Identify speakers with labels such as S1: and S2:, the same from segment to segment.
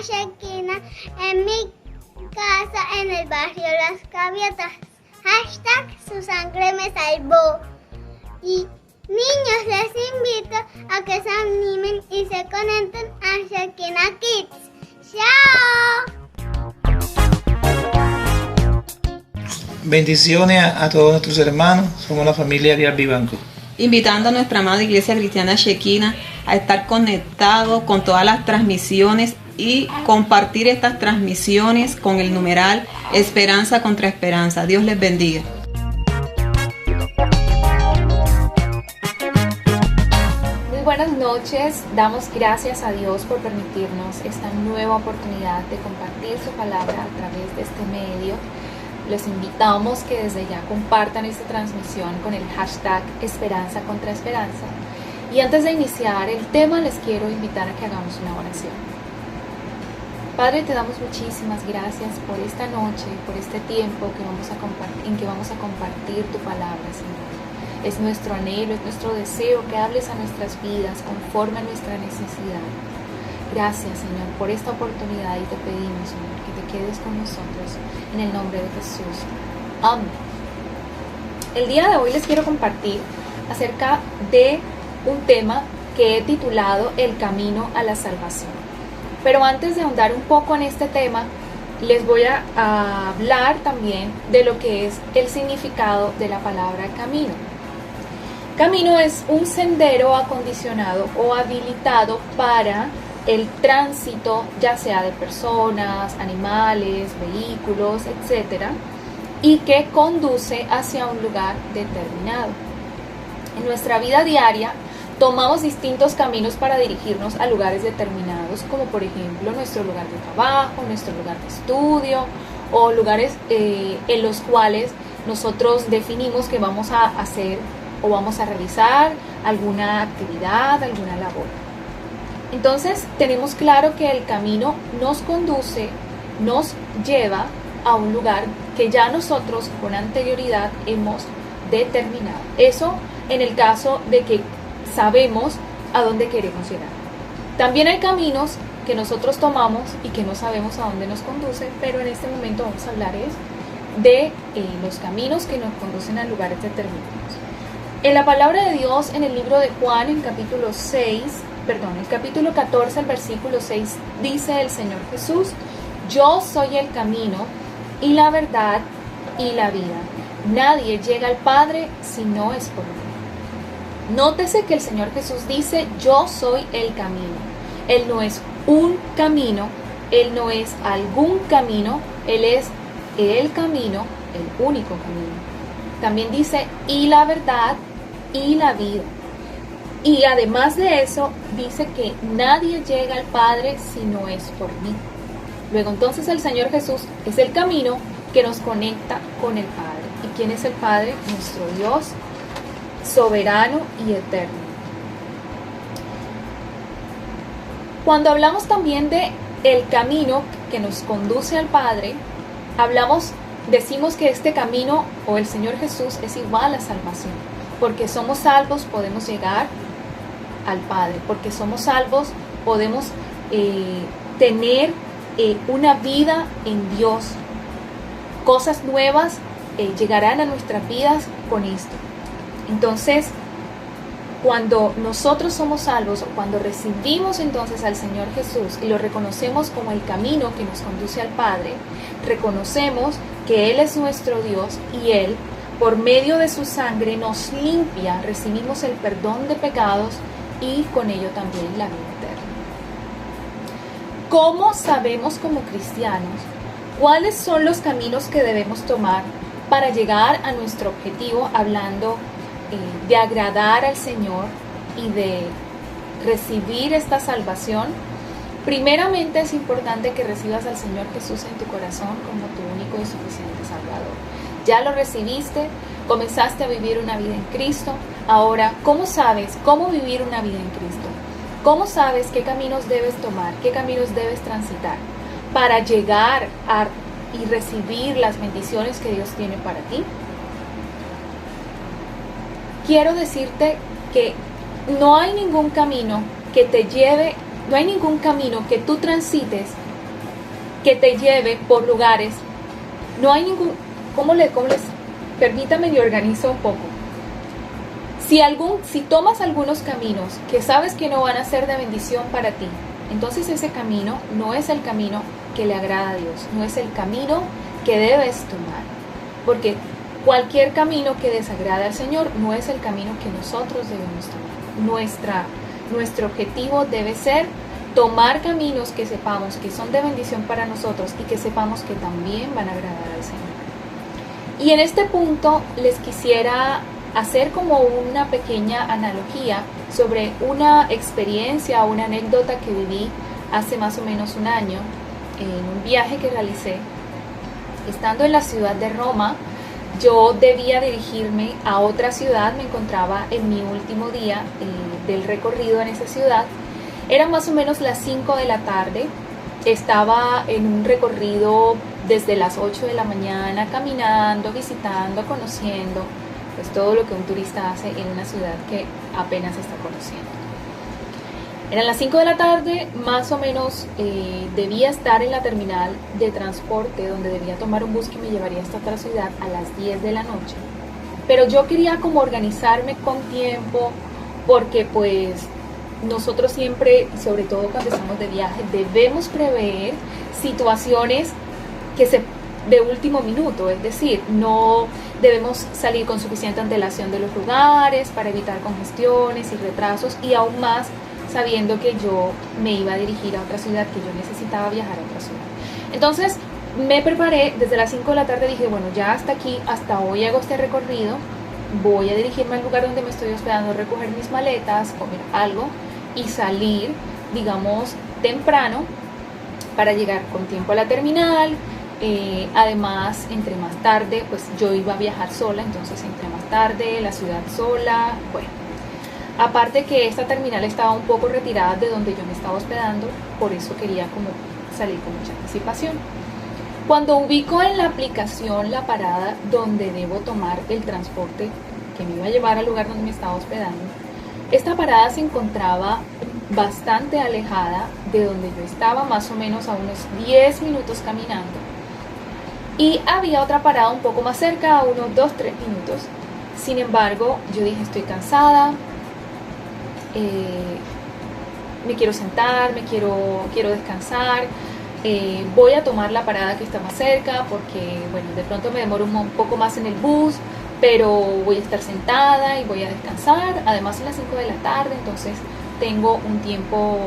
S1: Shekina en mi casa en el barrio Las Gaviotas. Hashtag su sangre me salvó. Y niños, les invito a que se animen y se conecten a Shekina Kids. ¡Chao!
S2: Bendiciones a todos nuestros hermanos. Somos la familia de Vivanco.
S3: Invitando a nuestra amada Iglesia Cristiana Shekina a estar conectado con todas las transmisiones y compartir estas transmisiones con el numeral Esperanza contra Esperanza. Dios les bendiga.
S4: Muy buenas noches. Damos gracias a Dios por permitirnos esta nueva oportunidad de compartir su palabra a través de este medio. Los invitamos que desde ya compartan esta transmisión con el hashtag Esperanza contra Esperanza. Y antes de iniciar el tema, les quiero invitar a que hagamos una oración. Padre, te damos muchísimas gracias por esta noche, por este tiempo en que vamos a compartir tu palabra, Señor. Es nuestro anhelo, es nuestro deseo que hables a nuestras vidas conforme a nuestra necesidad. Gracias, Señor, por esta oportunidad y te pedimos, Señor, que te quedes con nosotros en el nombre de Jesús. Amén. El día de hoy les quiero compartir acerca de un tema que he titulado El camino a la salvación. Pero antes de ahondar un poco en este tema, les voy a hablar también de lo que es el significado de la palabra camino. Camino es un sendero acondicionado o habilitado para el tránsito, ya sea de personas, animales, vehículos, etc., y que conduce hacia un lugar determinado. En nuestra vida diaria tomamos distintos caminos para dirigirnos a lugares determinados, como por ejemplo nuestro lugar de trabajo, nuestro lugar de estudio, o lugares en los cuales nosotros definimos que vamos a hacer o vamos a realizar alguna actividad, alguna labor. Entonces tenemos claro que el camino nos conduce, nos lleva a un lugar que ya nosotros con anterioridad hemos determinado. Eso en el caso de que sabemos a dónde queremos llegar. También hay caminos que nosotros tomamos y que no sabemos a dónde nos conducen, pero en este momento vamos a hablar de los caminos que nos conducen a lugares determinados. En la palabra de Dios, en el libro de Juan, en el capítulo 14, el versículo 6, dice el Señor Jesús: yo soy el camino y la verdad y la vida. Nadie llega al Padre si no es por mí. Nótese que el Señor Jesús dice: yo soy el camino. Él no es un camino, Él no es algún camino, Él es el camino, el único camino. También dice: y la verdad y la vida. Y además de eso, dice que nadie llega al Padre si no es por mí. Luego entonces el Señor Jesús es el camino que nos conecta con el Padre. ¿Y quién es el Padre? Nuestro Dios soberano y eterno. Cuando hablamos también de el camino que nos conduce al Padre, decimos que este camino o el Señor Jesús es igual a salvación. Porque somos salvos podemos llegar al Padre, porque somos salvos podemos tener una vida en Dios. Cosas nuevas llegarán a nuestras vidas con esto. Entonces, cuando nosotros somos salvos, o cuando recibimos entonces al Señor Jesús y lo reconocemos como el camino que nos conduce al Padre, reconocemos que Él es nuestro Dios y Él, por medio de su sangre, nos limpia, recibimos el perdón de pecados y con ello también la vida eterna. ¿Cómo sabemos como cristianos cuáles son los caminos que debemos tomar para llegar a nuestro objetivo, hablando de agradar al Señor y de recibir esta salvación? Primeramente es importante que recibas al Señor Jesús en tu corazón como tu único y suficiente Salvador. Ya lo recibiste, comenzaste a vivir una vida en Cristo. Ahora, ¿cómo sabes cómo vivir una vida en Cristo? ¿Cómo sabes qué caminos debes tomar, qué caminos debes transitar para llegar y recibir las bendiciones que Dios tiene para ti? Quiero decirte que no hay ningún camino que te lleve, no hay ningún camino que tú transites que te lleve por lugares. No hay ningún, ¿cómo les? Permítame y organizo un poco. Si tomas algunos caminos que sabes que no van a ser de bendición para ti, entonces ese camino no es el camino que le agrada a Dios, no es el camino que debes tomar, porque cualquier camino que desagrade al Señor no es el camino que nosotros debemos tomar. Nuestro objetivo debe ser tomar caminos que sepamos que son de bendición para nosotros y que sepamos que también van a agradar al Señor. Y en este punto les quisiera hacer como una pequeña analogía sobre una experiencia, una anécdota que viví hace más o menos un año en un viaje que realicé. Estando en la ciudad de Roma, yo debía dirigirme a otra ciudad, me encontraba en mi último día del recorrido en esa ciudad. Eran más o menos las 5 de la tarde, estaba en un recorrido desde las 8 de la mañana, caminando, visitando, conociendo, pues todo lo que un turista hace en una ciudad que apenas está conociendo. Eran las 5 de la tarde, más o menos debía estar en la terminal de transporte donde debía tomar un bus que me llevaría hasta otra ciudad a las 10 de la noche. Pero yo quería como organizarme con tiempo porque pues nosotros siempre, sobre todo cuando estamos de viaje, debemos prever situaciones de último minuto, es decir, no debemos salir con suficiente antelación de los lugares para evitar congestiones y retrasos, y aún más sabiendo que yo me iba a dirigir a otra ciudad, que yo necesitaba viajar a otra ciudad. Entonces me preparé desde las 5 de la tarde, dije, bueno, ya hasta aquí, hasta hoy hago este recorrido, voy a dirigirme al lugar donde me estoy hospedando, recoger mis maletas, comer algo y salir, digamos, temprano para llegar con tiempo a la terminal. Además, entre más tarde, pues yo iba a viajar sola, entonces entre más tarde, la ciudad sola, bueno. Aparte que esta terminal estaba un poco retirada de donde yo me estaba hospedando, por eso quería como salir con mucha anticipación. Cuando ubico en la aplicación la parada donde debo tomar el transporte que me iba a llevar al lugar donde me estaba hospedando, esta parada se encontraba bastante alejada de donde yo estaba, más o menos a unos 10 minutos caminando. Y había otra parada un poco más cerca, a unos 2-3 minutos. Sin embargo, yo dije, estoy cansada, me quiero sentar, quiero descansar, voy a tomar la parada que está más cerca porque, bueno, de pronto me demoro un poco más en el bus, pero voy a estar sentada y voy a descansar. Además, son las 5 de la tarde, entonces tengo un tiempo,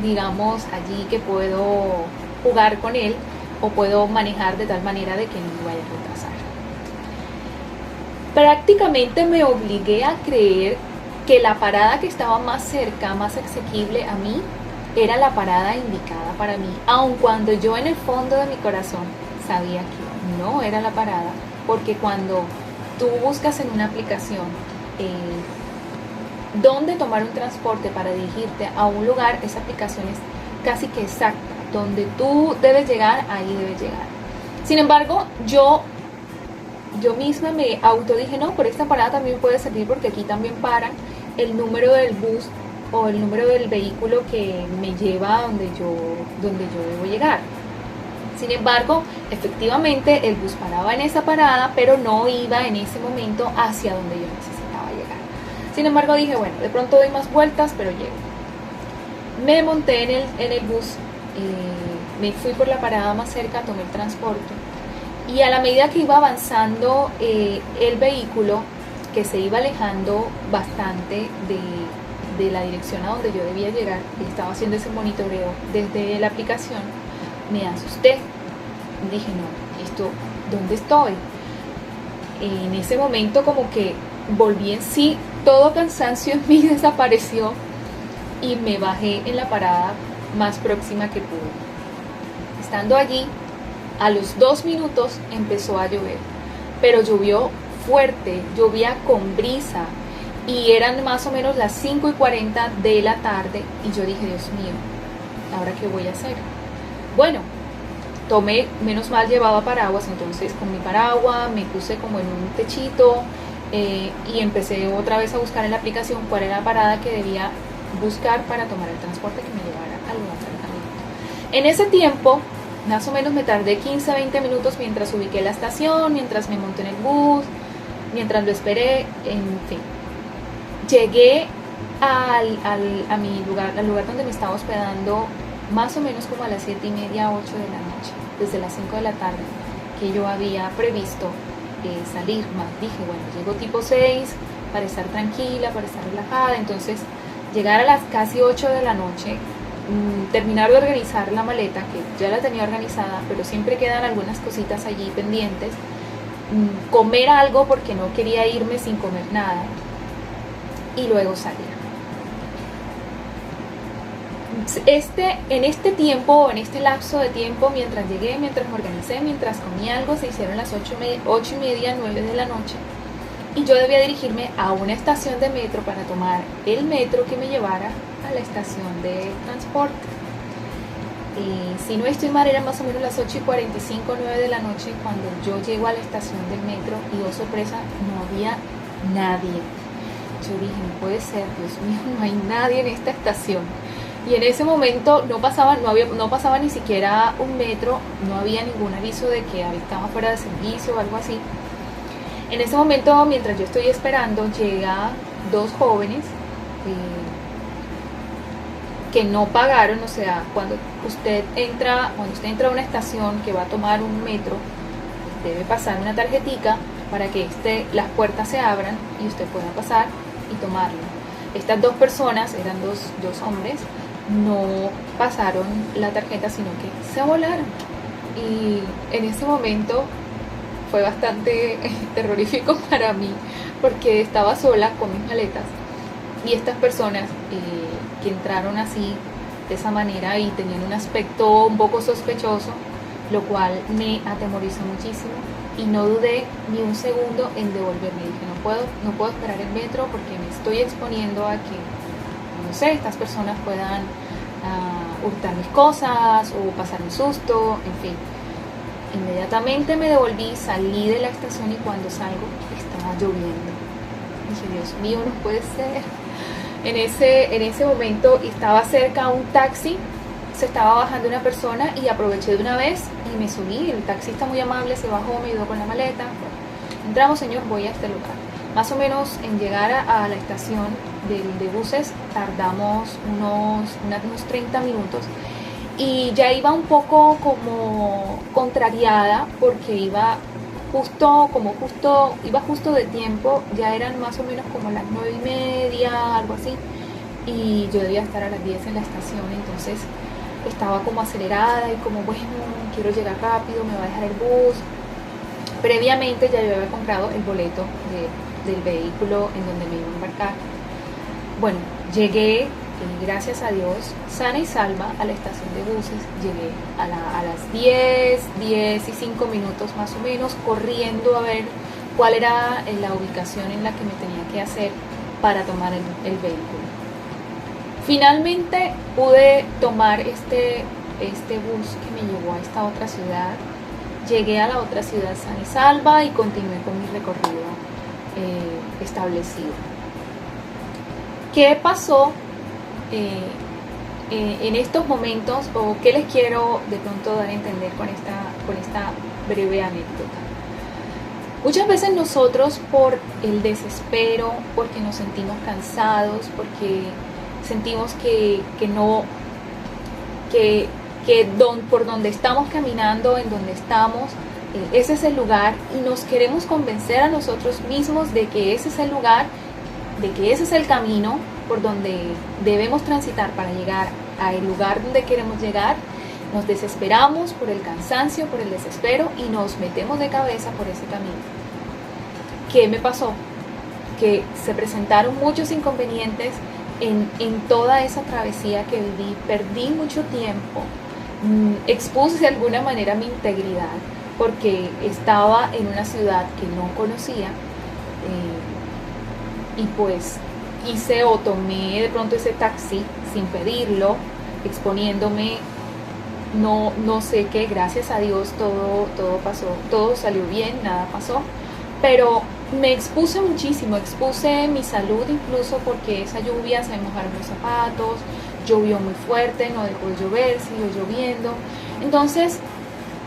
S4: digamos, allí que puedo jugar con él o puedo manejar de tal manera de que no me vaya a retrasar. Prácticamente me obligué a creer que la parada que estaba más cerca, más asequible a mí, era la parada indicada para mí, aun cuando yo en el fondo de mi corazón sabía que no era la parada, porque cuando tú buscas en una aplicación dónde tomar un transporte para dirigirte a un lugar, esa aplicación es casi que exacta, donde tú debes llegar, ahí debes llegar. Sin embargo, yo misma me autodije, no, por esta parada también puede servir porque aquí también paran el número del bus o el número del vehículo que me lleva a donde yo debo llegar. Sin embargo, efectivamente el bus paraba en esa parada, pero no iba en ese momento hacia donde yo necesitaba llegar. Sin embargo, dije, bueno, de pronto doy más vueltas, pero llego. Me monté en el bus, me fui por la parada más cerca, tomé el transporte, y a la medida que iba avanzando el vehículo, que se iba alejando bastante de la dirección a donde yo debía llegar, y estaba haciendo ese monitoreo desde la aplicación, me asusté. Dije, no, ¿dónde estoy? En ese momento como que volví en sí, todo cansancio en mí desapareció y me bajé en la parada más próxima que pude. Estando allí, a los 2 minutos empezó a llover, pero llovió fuerte, llovía con brisa, y eran más o menos las 5:40 de la tarde, y yo dije, Dios mío, ¿ahora qué voy a hacer? Bueno, tomé, menos mal llevaba paraguas, entonces con mi paraguas me puse como en un techito y empecé otra vez a buscar en la aplicación cuál era la parada que debía buscar para tomar el transporte que me llevara al lugar cercano. En ese tiempo Más o menos me tardé 15-20 minutos mientras ubiqué la estación, mientras me monté en el bus, mientras lo esperé, en fin. Llegué a mi lugar, al lugar donde me estaba hospedando, más o menos como a las 7:30, 8 de la noche, desde las 5 de la tarde, que yo había previsto salir. Más dije, bueno, llego tipo 6 para estar tranquila, para estar relajada. Entonces, llegar a las casi 8 de la noche, terminar de organizar la maleta, que ya la tenía organizada, pero siempre quedan algunas cositas allí pendientes, comer algo porque no quería irme sin comer nada, y luego salir. En este tiempo, en este lapso de tiempo, mientras llegué, mientras me organicé, mientras comí algo, se hicieron las 8:30, 9 de la noche, y yo debía dirigirme a una estación de metro para tomar el metro que me llevara a la estación de transporte. Y si no estoy mal, eran más o menos las 8:45, 9 de la noche cuando yo llego a la estación del metro, y oh sorpresa, no había nadie. Yo dije, no puede ser, Dios mío, no hay nadie en esta estación. Y en ese momento no pasaba ni siquiera un metro, no había ningún aviso de que estaba fuera de servicio o algo así. En ese momento, mientras yo estoy esperando, llega dos jóvenes que no pagaron. O sea, cuando usted entra a una estación que va a tomar un metro, debe pasar una tarjetica para que las puertas se abran y usted pueda pasar y tomarlo. Estas dos personas, eran dos hombres, no pasaron la tarjeta, sino que se volaron. Y en ese momento fue bastante terrorífico para mí, porque estaba sola con mis maletas, y estas personas que entraron así, de esa manera, y tenían un aspecto un poco sospechoso, lo cual me atemorizó muchísimo, y no dudé ni un segundo en devolverme. Dije, no puedo esperar el metro porque me estoy exponiendo a que, no sé, estas personas puedan hurtar mis cosas o pasar un susto, en fin. Inmediatamente me devolví, salí de la estación, y cuando salgo estaba lloviendo. Dije, Dios mío, no puede ser. En ese momento estaba cerca un taxi, se estaba bajando una persona, y aproveché de una vez y me subí. El taxista muy amable se bajó, me ayudó con la maleta. Bueno, entramos, señor, voy a este lugar. Más o menos en llegar a la estación de buses tardamos unos 30 minutos, y ya iba un poco como contrariada porque iba justo de tiempo. Ya eran más o menos como las 9:30, algo así, y yo debía estar a las 10 en la estación. Entonces estaba como acelerada y como, bueno, quiero llegar rápido, me va a dejar el bus. Previamente ya yo había comprado el boleto del vehículo en donde me iba a embarcar. Bueno, llegué, gracias a Dios, sana y salva a la estación de buses. Llegué a las 10:05 más o menos, corriendo a ver cuál era la ubicación en la que me tenía que hacer para tomar el vehículo. Finalmente pude tomar este bus que me llevó a esta otra ciudad. Llegué a la otra ciudad sana y salva y continué con mi recorrido establecido. ¿Qué pasó en estos momentos, o qué les quiero de pronto dar a entender con esta breve anécdota? Muchas veces nosotros, por el desespero, porque nos sentimos cansados, porque sentimos por donde estamos caminando, en donde estamos, ese es el lugar, y nos queremos convencer a nosotros mismos de que ese es el lugar, de que ese es el camino por donde debemos transitar para llegar al lugar donde queremos llegar. Nos desesperamos por el cansancio, por el desespero, y nos metemos de cabeza por ese camino. ¿Qué me pasó? Que se presentaron muchos inconvenientes en toda esa travesía que viví. Perdí mucho tiempo, expuse de alguna manera mi integridad, porque estaba en una ciudad que no conocía, y pues tomé de pronto ese taxi sin pedirlo, exponiéndome, no sé qué. Gracias a Dios todo pasó, todo salió bien, nada pasó, pero me expuse muchísimo, expuse mi salud incluso, porque esa lluvia, se me mojaron los zapatos, llovió muy fuerte, no dejó de llover, siguió lloviendo. Entonces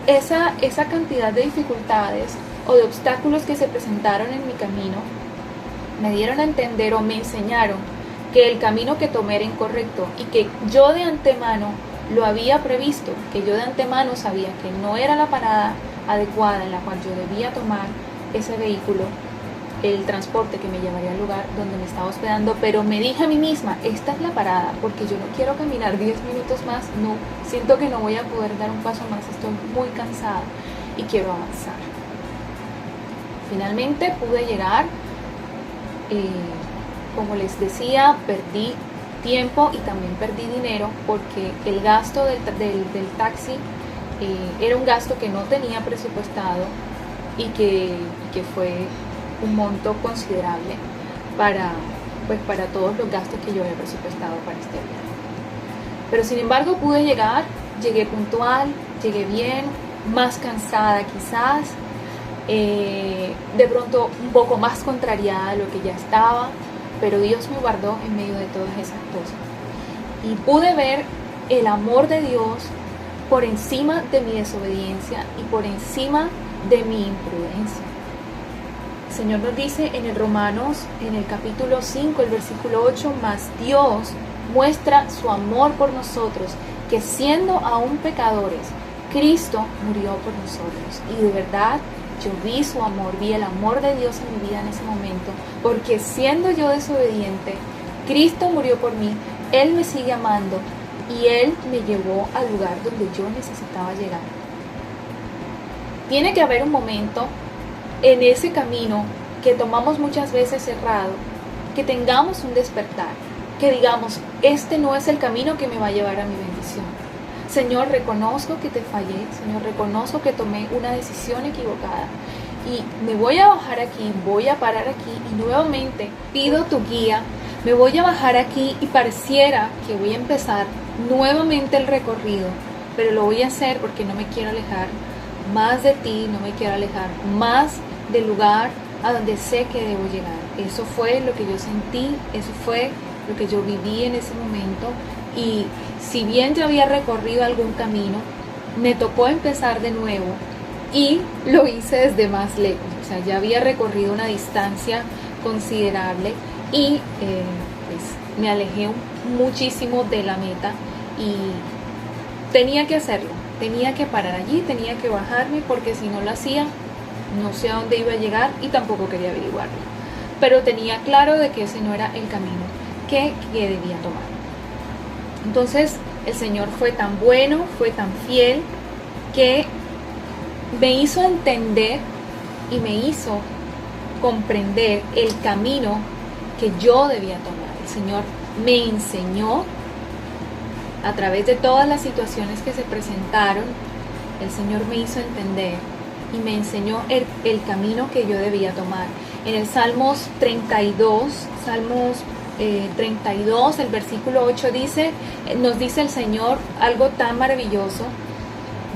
S4: esa cantidad de dificultades o de obstáculos que se presentaron en mi camino me dieron a entender o me enseñaron que el camino que tomé era incorrecto y que yo de antemano lo había previsto, que yo de antemano sabía que no era la parada adecuada en la cual yo debía tomar ese vehículo, el transporte que me llevaría al lugar donde me estaba hospedando, pero me dije a mí misma, esta es la parada, porque yo no quiero caminar 10 minutos más, no, siento que no voy a poder dar un paso más, estoy muy cansada y quiero avanzar. Finalmente pude llegar, como les decía, perdí tiempo y también perdí dinero porque el gasto del taxi era un gasto que no tenía presupuestado y que fue un monto considerable para todos los gastos que yo había presupuestado para este viaje. Pero sin embargo pude llegar, llegué puntual, llegué bien, más cansada quizás, de pronto un poco más contrariada de lo que ya estaba, pero Dios me guardó en medio de todas esas cosas. Y pude ver el amor de Dios por encima de mi desobediencia y por encima de mi imprudencia. El Señor nos dice en el Romanos, en el capítulo 5, el versículo 8, mas Dios muestra su amor por nosotros, que siendo aún pecadores, Cristo murió por nosotros. Y de verdad, yo vi su amor, vi el amor de Dios en mi vida en ese momento, porque siendo yo desobediente, Cristo murió por mí, Él me sigue amando y Él me llevó al lugar donde yo necesitaba llegar. Tiene que haber un momento en ese camino que tomamos muchas veces errado, que tengamos un despertar, que digamos, este no es el camino que me va a llevar a mi bendición. Señor, reconozco que te fallé, Señor, reconozco que tomé una decisión equivocada y me voy a bajar aquí, voy a parar aquí y nuevamente pido tu guía, me voy a bajar aquí y pareciera que voy a empezar nuevamente el recorrido, pero lo voy a hacer porque no me quiero alejar más de ti, no me quiero alejar más del lugar a donde sé que debo llegar. Eso fue lo que yo sentí, eso fue lo que yo viví en ese momento. Y si bien yo había recorrido algún camino, me tocó empezar de nuevo y lo hice desde más lejos. O sea, ya había recorrido una distancia considerable y pues me alejé muchísimo de la meta y tenía que hacerlo. Tenía que parar allí, tenía que bajarme porque si no lo hacía, no sé a dónde iba a llegar y tampoco quería averiguarlo. Pero tenía claro de que ese no era el camino que debía tomar. Entonces el Señor fue tan bueno, fue tan fiel, que me hizo entender y me hizo comprender el camino que yo debía tomar. El Señor me enseñó a través de todas las situaciones que se presentaron, el Señor me hizo entender y me enseñó el camino que yo debía tomar. En el Salmos 32, el versículo 8 nos dice el Señor algo tan maravilloso.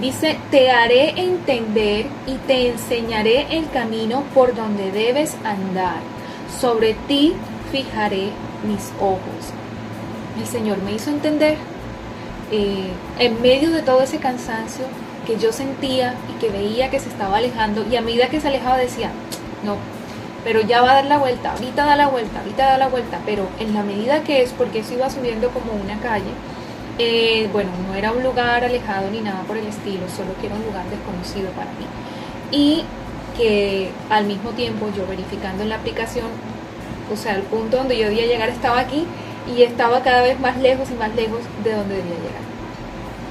S4: Dice, te haré entender y te enseñaré el camino por donde debes andar. Sobre ti fijaré mis ojos. El Señor me hizo entender en medio de todo ese cansancio que yo sentía y que veía que se estaba alejando, y a medida que se alejaba decía, no, pero ya va a dar la vuelta, ahorita da la vuelta, ahorita da la vuelta, pero en la medida que es, porque eso iba subiendo como una calle, bueno, no era un lugar alejado ni nada por el estilo, solo que era un lugar desconocido para mí, y que al mismo tiempo yo verificando en la aplicación, o sea, el punto donde yo debía llegar estaba aquí, y estaba cada vez más lejos y más lejos de donde debía llegar.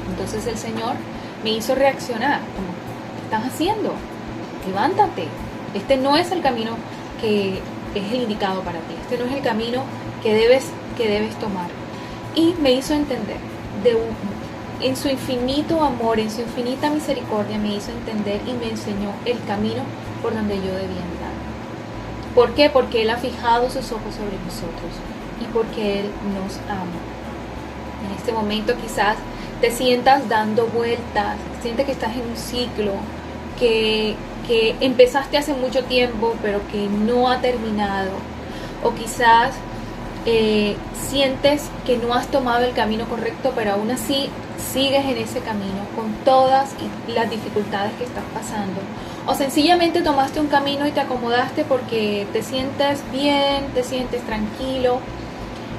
S4: Entonces el Señor me hizo reaccionar, como, ¿qué estás haciendo? Levántate, este no es el camino que es el indicado para ti, este no es el camino que debes tomar. Y me hizo entender, en su infinito amor, en su infinita misericordia, me hizo entender y me enseñó el camino por donde yo debía andar. ¿Por qué? Porque Él ha fijado sus ojos sobre nosotros y porque Él nos ama. En este momento quizás te sientas dando vueltas, sientes que estás en un ciclo, que empezaste hace mucho tiempo pero que no ha terminado, o quizás sientes que no has tomado el camino correcto pero aún así sigues en ese camino con todas las dificultades que estás pasando, o sencillamente tomaste un camino y te acomodaste porque te sientes bien, te sientes tranquilo.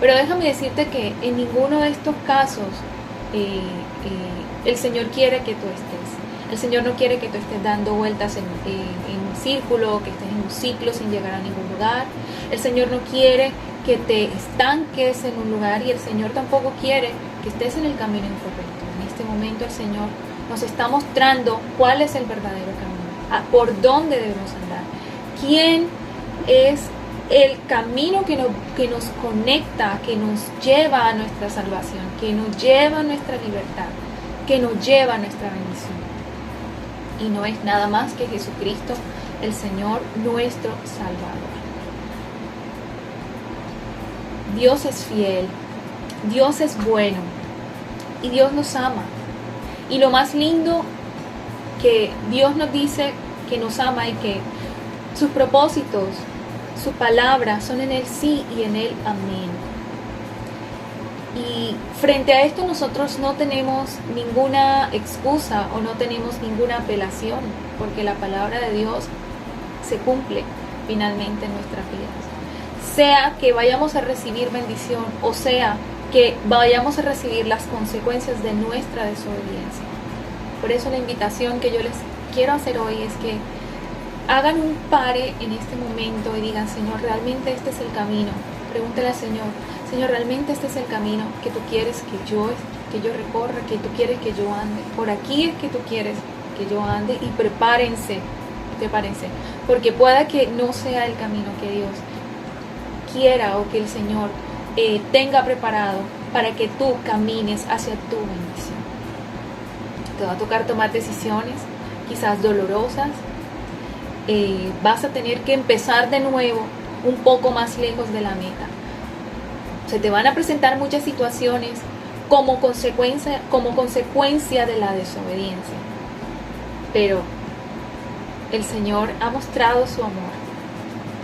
S4: Pero déjame decirte que en ninguno de estos casos el Señor quiere que tú estés. El Señor no quiere que tú estés dando vueltas en un círculo, que estés en un ciclo sin llegar a ningún lugar. El Señor no quiere que te estanques en un lugar, y el Señor tampoco quiere que estés en el camino incorrecto. En este momento el Señor nos está mostrando cuál es el verdadero camino, por dónde debemos andar, quién es el camino que nos conecta, que nos lleva a nuestra salvación, que nos lleva a nuestra libertad, que nos lleva a nuestra bendición. Y no es nada más que Jesucristo, el Señor, nuestro Salvador. Dios es fiel, Dios es bueno y Dios nos ama. Y lo más lindo, que Dios nos dice que nos ama y que sus propósitos, su palabra son en el sí y en el amén. Y frente a esto nosotros no tenemos ninguna excusa o no tenemos ninguna apelación, porque la palabra de Dios se cumple finalmente en nuestras vidas. Sea que vayamos a recibir bendición o sea que vayamos a recibir las consecuencias de nuestra desobediencia. Por eso la invitación que yo les quiero hacer hoy es que hagan un pare en este momento y digan: Señor, ¿realmente este es el camino? Pregúntale al Señor: Señor, ¿realmente este es el camino que tú quieres que yo recorra, que tú quieres que yo ande? Por aquí es que tú quieres que yo ande. Y prepárense, porque pueda que no sea el camino que Dios quiera o que el Señor tenga preparado para que tú camines hacia tu bendición. Te va a tocar tomar decisiones, quizás dolorosas. Vas a tener que empezar de nuevo un poco más lejos de la meta. Se te van a presentar muchas situaciones como consecuencia de la desobediencia. Pero el Señor ha mostrado su amor.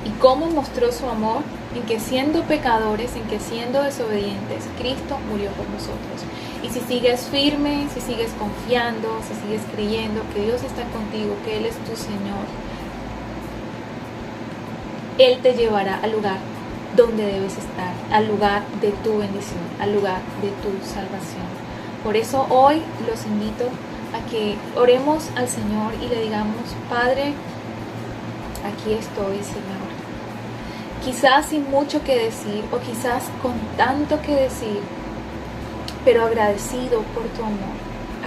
S4: ¿Y cómo mostró su amor? En que siendo pecadores, en que siendo desobedientes, Cristo murió por nosotros. Y si sigues firme, si sigues confiando, si sigues creyendo que Dios está contigo, que Él es tu Señor, Él te llevará al lugar donde debes estar, al lugar de tu bendición, al lugar de tu salvación. Por eso hoy los invito a que oremos al Señor y le digamos: Padre, aquí estoy, Señor. Quizás sin mucho que decir o quizás con tanto que decir, pero agradecido por tu amor,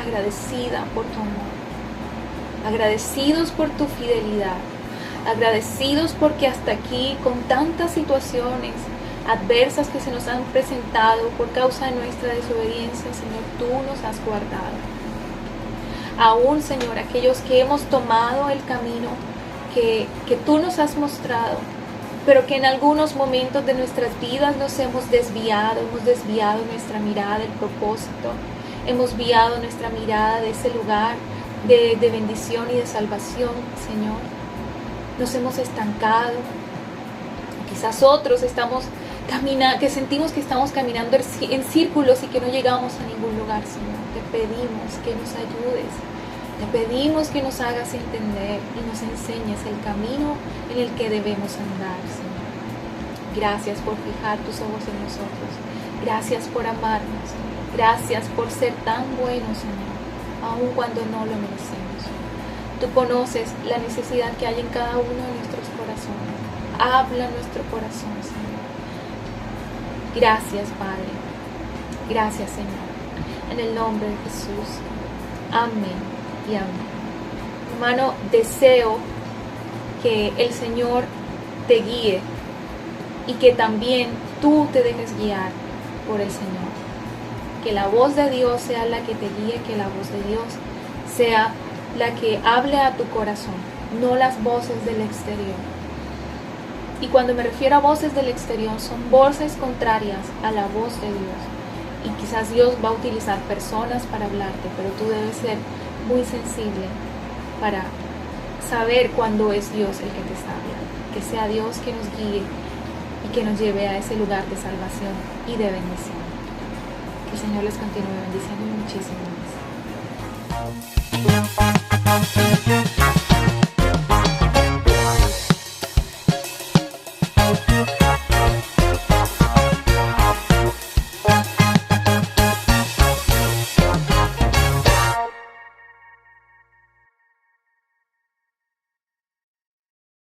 S4: agradecida por tu amor, agradecidos por tu fidelidad, agradecidos porque hasta aquí, con tantas situaciones adversas que se nos han presentado por causa de nuestra desobediencia, Señor, tú nos has guardado. Aún, Señor, aquellos que hemos tomado el camino que tú nos has mostrado, pero que en algunos momentos de nuestras vidas nos hemos desviado nuestra mirada del propósito, hemos desviado nuestra mirada de ese lugar de bendición y de salvación, Señor. Nos hemos estancado. Quizás otros que sentimos que estamos caminando en círculos y que no llegamos a ningún lugar, Señor. Te pedimos que nos ayudes. Te pedimos que nos hagas entender y nos enseñes el camino en el que debemos andar, Señor. Gracias por fijar tus ojos en nosotros. Gracias por amarnos. Gracias por ser tan bueno, Señor, aun cuando no lo merecemos. Tú conoces la necesidad que hay en cada uno de nuestros corazones. Habla nuestro corazón, Señor. Gracias, Padre. Gracias, Señor. En el nombre de Jesús. Amén y amén. Hermano, deseo que el Señor te guíe y que también tú te dejes guiar por el Señor. Que la voz de Dios sea la que te guíe, que la voz de Dios sea la que hable a tu corazón, no las voces del exterior. Y cuando me refiero a voces del exterior, son voces contrarias a la voz de Dios. Y quizás Dios va a utilizar personas para hablarte, pero tú debes ser muy sensible para saber cuándo es Dios el que te está hablando. Que sea Dios que nos guíe y que nos lleve a ese lugar de salvación y de bendición. El Señor les continúe bendiciendo muchísimo más.